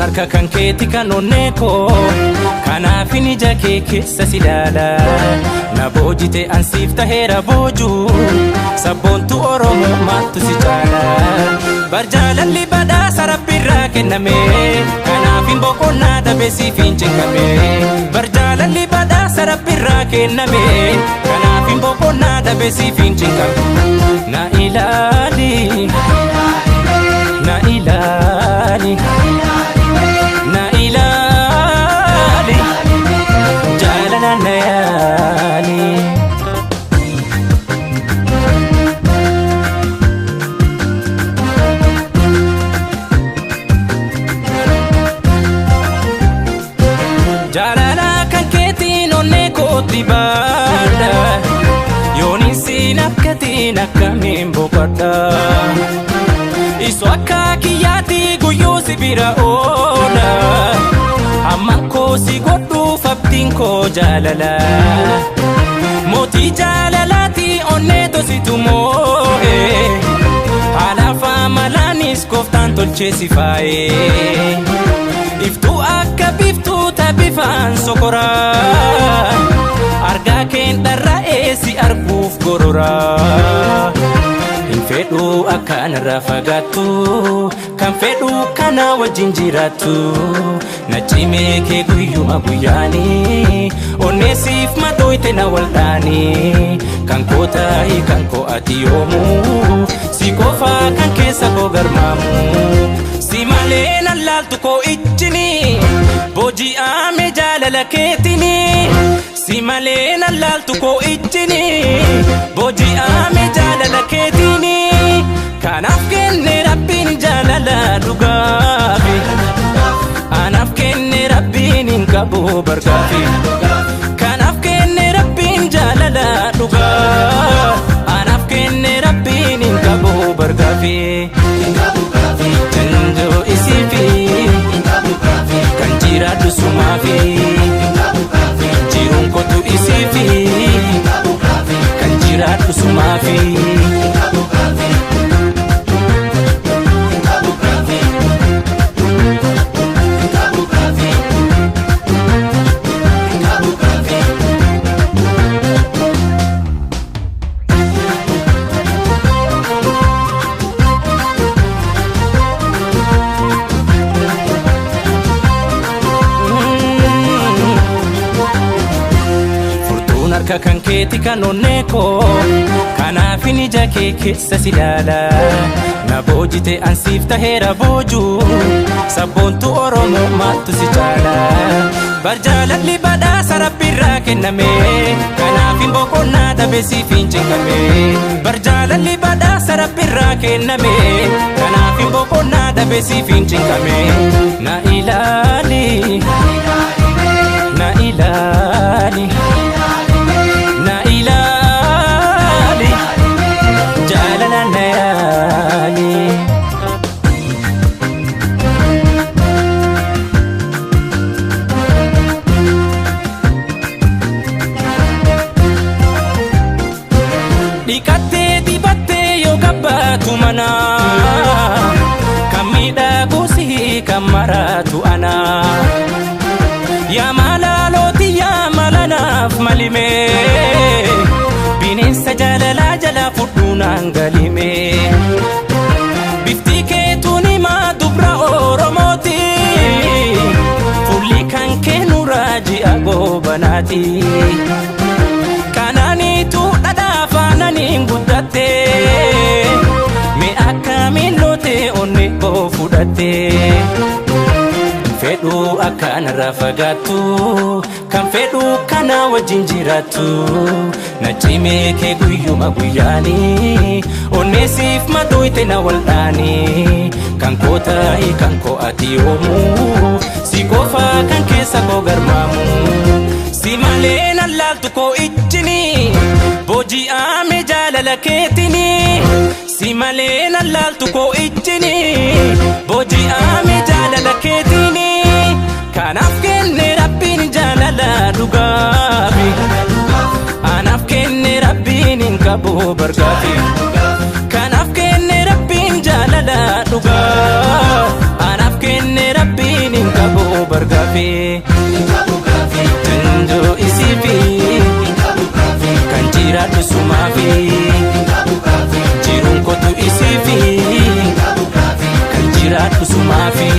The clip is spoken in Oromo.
harka kan keeti kan onnee koo kanaaf ija kee keessa si ilaala na boojite ansiif taheera boojuu sabboontu Oromoo maaltu si caala barjaalalli badhaasa Rabbiirraa kenname kanaaf boqonnaa dhabe siif hin cinqame barjaalalli badhaasa Rabbiirraa kenname kanaaf boqonnaa dhabe siif hin cinqame na ilaali na ilaali na ilaali jaalala na yaali jaalala kan keetiin onnee kootti baadha yooniin siin akkatiin akkamiin boqodha isu akka kiyyaatti guyyuu si bira oola amma koo si godhuuf abdiin koo jaalala mootii jaalalaati onnee tositu moo'e haalaaf amalaanis gooftaan tolchee si faayee iftuu akka biftuu tabbifaan sokoraa argaa keen dharra'ee si arguuf gororaa hin fedhu akkanarraa fagaattu kan fedhu kana wajjin jiraattu na cimee kee guyyuma guyyaanii onneesiif madooyte na waldhaanii kan koo ta'i kan koo ati yoomuu si qofaa kan keessa koo garmaamu si malee nan laaltu koo ijjini booji'aame jaalala keetini si malee nan laaltu koo ijjini booji'aame jaalala keetini kanaaf kenne Rabbiin jaalala dhugaafi anaaf kenne Rabbiin hin qabu bargaafi kanaaf kenne Rabbiin jaalala dhugaa anaaf kenne Rabbiin hin qabu bargaafi janjoo isiifi kan jiraadhu sumaafi jiruun kootu isiifi kan jiraadhu sumaafi harka kan keeti kan onnee koo kanaaf ija kee keessa si ilaala na boojite ansiif taheera boojuu sabboontu Oromoo maaltu si caala barjaalalli badhaasa Rabbiirraa kenname kanaaf boqonnaa dhabe siif hin cinqame barjaalalli badhaasa Rabbiirraa kenname kanaaf boqonnaa dhabe siif hin cinqame na ilaali na ilaali na ilaali jaalala na yaali dhiqattee dibattee yoo gabbaatu mana kan miidhaguu si kan maraatu ana yaa malaalooti yaa malanaaf malimee bineensa jaalalaa jalaa fudhuunaan galimee bifti keetuun himaa dubra Oromooti fulli kan kennu raaji'a goobanaati kanaaniitu dhadhaa faananiin guddatte mee akkamiin lootee onnee koo fudhatte fedhu akkanarraa fagaattu kan fedhu kana wajjin jiraattu na cimee kee guyyuma guyyaanii onneesiif madooyte na waldhaanii kan koo ta'i kan koo ati yoomuu si qofaa kan keessa koo garmaamu si malee nan laaltu koo ijjini booji'aame jaalala keetini si malee nan laaltu koo ijjini booji'aame jaalala keetini kanaaf kenne Rabbiin jaalala dhugaafi anaaf kenne Rabbiin hin qabu bargaafi kanaaf kenne Rabbiin jaalala dhugaa anaaf kenne Rabbiin gaafi Tindoo isiifi kan jiraadhu sumaafi jiruun kootu isiifi kan jiraadhu sumaafi